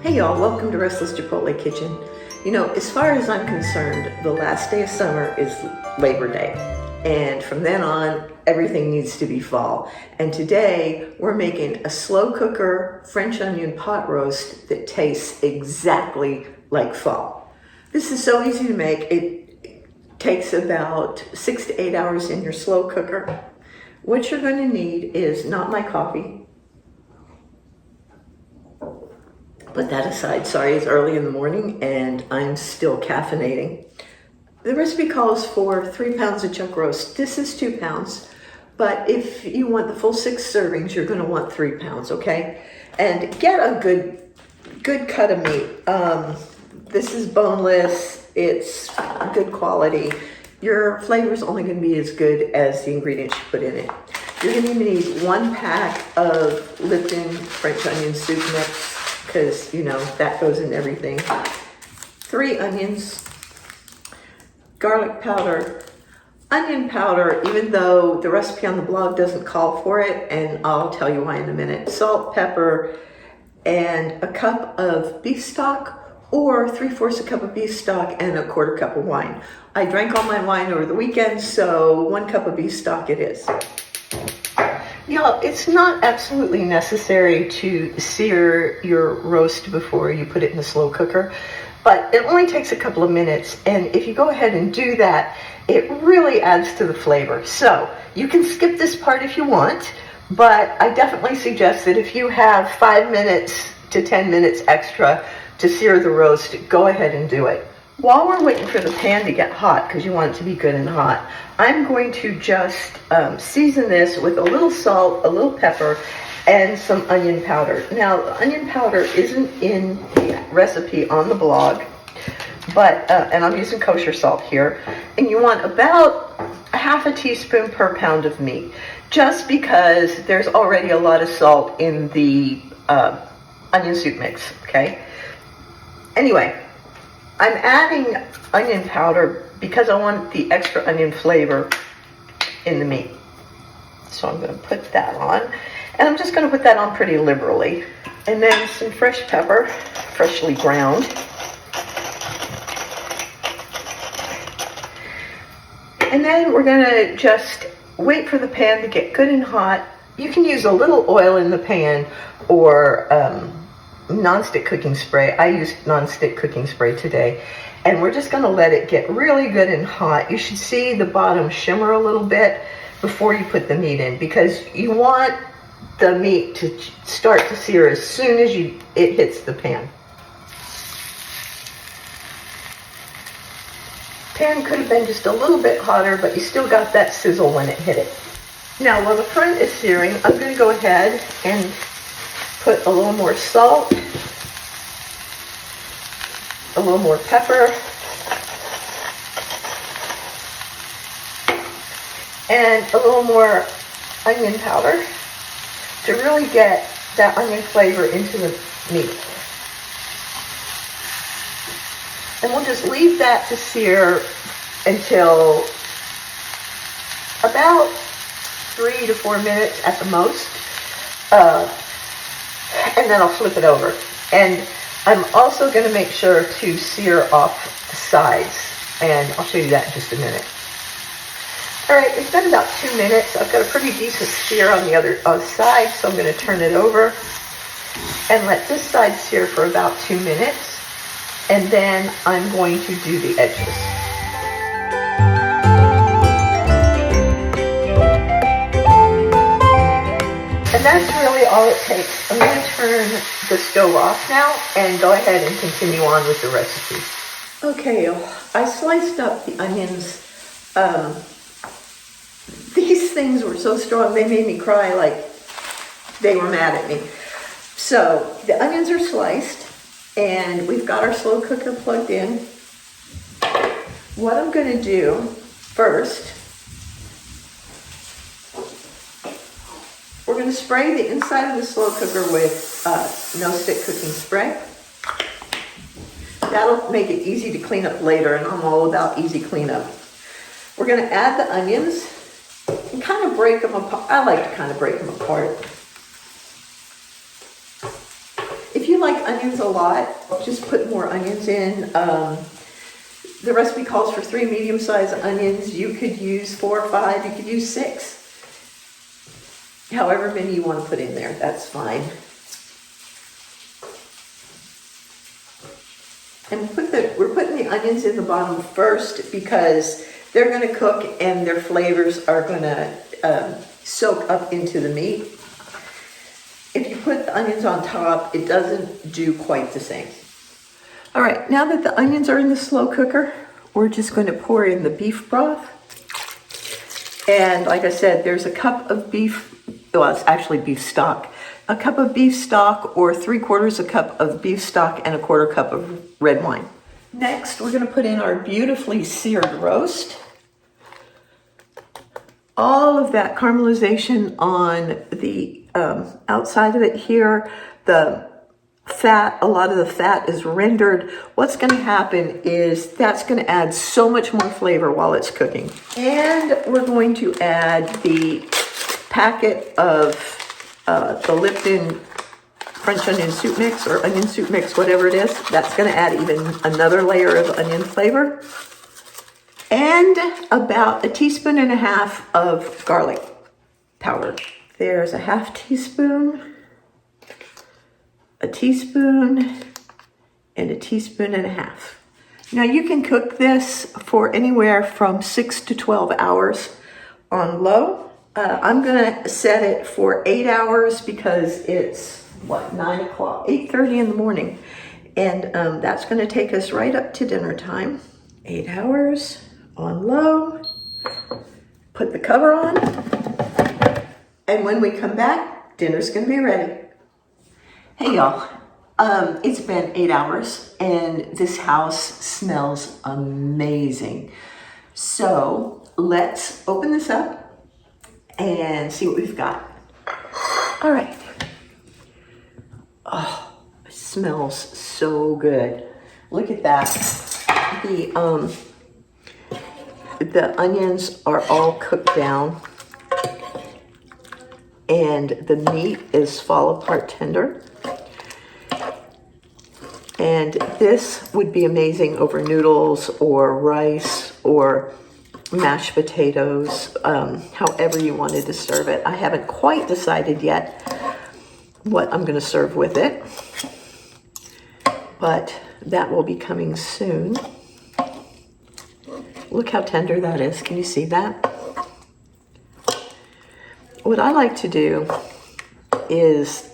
Hey y'all, welcome to Restless Chipotle Kitchen. You know, as far as I'm concerned, the last day of summer is Labor Day. And from then on, everything needs to be fall. And today, we're making a slow cooker French onion pot roast that tastes exactly like fall. This is so easy to make. It takes about 6 to 8 hours in your slow cooker. What you're going to need is not my coffee. Put that aside. Sorry, it's early in the morning and I'm still caffeinating. The recipe calls for 3 pounds of chuck roast. This is 2 pounds, but if you want the full 6 servings, you're going to want 3 pounds, okay? And get a good cut of meat. This is boneless. It's good quality. Your flavor is only going to be as good as the ingredients you put in it. You're going to need 1 pack of Lipton French onion soup mix, because, you know, that goes in everything. 3 onions, garlic powder, onion powder, even though the recipe on the blog doesn't call for it, and I'll tell you why in a minute, salt, pepper, and a cup of beef stock, or 3/4 a cup of beef stock and a 1/4 cup of wine. I drank all my wine over the weekend, so 1 cup of beef stock it is. Yeah, it's not absolutely necessary to sear your roast before you put it in the slow cooker, but it only takes a couple of minutes, and if you go ahead and do that, it really adds to the flavor. So you can skip this part if you want, but I definitely suggest that if you have 5 minutes to 10 minutes extra to sear the roast, go ahead and do it. While we're waiting for the pan to get hot, because you want it to be good and hot, I'm going to just season this with a little salt, a little pepper, and some onion powder. Now, the onion powder isn't in the recipe on the blog, but and I'm using kosher salt here. And you want about a 1/2 teaspoon per pound of meat, just because there's already a lot of salt in the onion soup mix, okay? Anyway, I'm adding onion powder because I want the extra onion flavor in the meat. So I'm going to put that on. And I'm just going to put that on pretty liberally. And then some fresh pepper, freshly ground. And then we're going to just wait for the pan to get good and hot. You can use a little oil in the pan or non-stick cooking spray. I used non-stick cooking spray today, and we're just going to let it get really good and hot. You should see the bottom shimmer a little bit before you put the meat in, because you want the meat to start to sear as soon as it hits the pan. Pan could have been just a little bit hotter, but you still got that sizzle when it hit it. Now, while the front is searing, I'm going to go ahead and put a little more salt, a little more pepper, and a little more onion powder to really get that onion flavor into the meat. And we'll just leave that to sear until about 3 to 4 minutes at the most. And then I'll flip it over. And I'm also going to make sure to sear off the sides, and I'll show you that in just a minute. All right, it's been about 2 minutes. I've got a pretty decent sear on the other side, so I'm going to turn it over and let this side sear for about 2 minutes, and then I'm going to do the edges. And that's really all it takes. I'm going to turn the stove off now and go ahead and continue on with the recipe. Okay, I sliced up the onions. These things were so strong, they made me cry like they were mad at me. So the onions are sliced, and we've got our slow cooker plugged in. What I'm going to do first, we're going to spray the inside of the slow cooker with no-stick cooking spray. That'll make it easy to clean up later, and I'm all about easy cleanup. We're going to add the onions and kind of break them apart. I like to kind of break them apart. If you like onions a a lot, just put more onions in. The recipe calls for 3 medium-sized onions. You could use 4 or 5, you could use 6. However many you want to put in there, that's fine. And we're putting the onions in the bottom first because they're going to cook and their flavors are going to soak up into the meat. If you put the onions on top, it doesn't do quite the same. All right, now that the onions are in the slow cooker, we're just going to pour in the beef broth. And like I said, there's a cup of beef, well, it's actually beef stock. A cup of beef stock or 3/4 a cup of beef stock and a 1/4 cup of red wine. Next, we're going to put in our beautifully seared roast. All of that caramelization on the outside of it here, the fat, a lot of the fat is rendered. What's going to happen is that's going to add so much more flavor while it's cooking. And we're going to add the packet of the Lipton French onion soup mix or onion soup mix, whatever it is. That's going to add even another layer of onion flavor. And about 1.5 teaspoons of garlic powder. There's a 1/2 teaspoon, a teaspoon, and 1.5 teaspoons. Now you can cook this for anywhere from 6 to 12 hours on low. I'm gonna set it for 8 hours because it's 9 o'clock, 8:30 in the morning. And that's gonna take us right up to dinner time. 8 hours on low, put the cover on. And when we come back, dinner's gonna be ready. Hey y'all, it's been 8 hours and this house smells amazing. So let's open this up and see what we've got. All right. Oh, it smells so good. Look at that. The onions are all cooked down and the meat is fall apart tender. And this would be amazing over noodles or rice or mashed potatoes, however you wanted to serve it. I haven't quite decided yet what I'm going to serve with it, but that will be coming soon. Look how tender that is. Can you see that? What I like to do is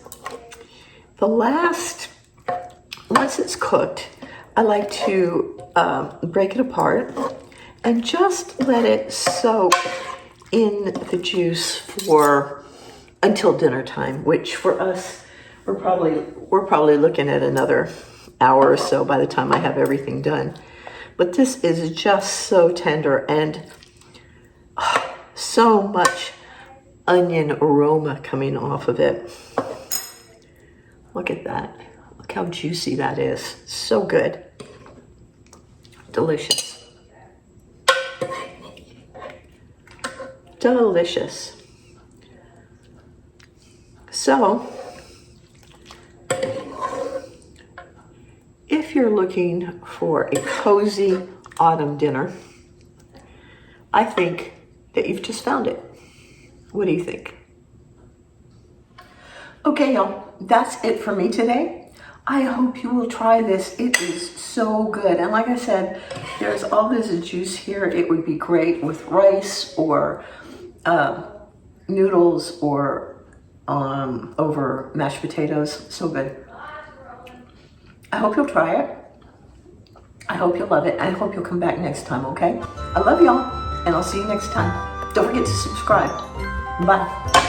once it's cooked, I like to break it apart and just let it soak in the juice until dinner time, which for us, we're probably looking at another hour or so by the time I have everything done. But this is just so tender and so much onion aroma coming off of it. Look at that. Look how juicy that is. So good. Delicious. Delicious. So, if you're looking for a cozy autumn dinner, I think that you've just found it. What do you think? Okay, y'all, that's it for me today. I hope you will try this. It is so good. And like I said, there's all this juice here. It would be great with rice or noodles or over mashed potatoes. So good. I hope you'll try it. I hope you'll love it. I hope you'll come back next time, okay? I love y'all, and I'll see you next time. Don't forget to subscribe. Bye.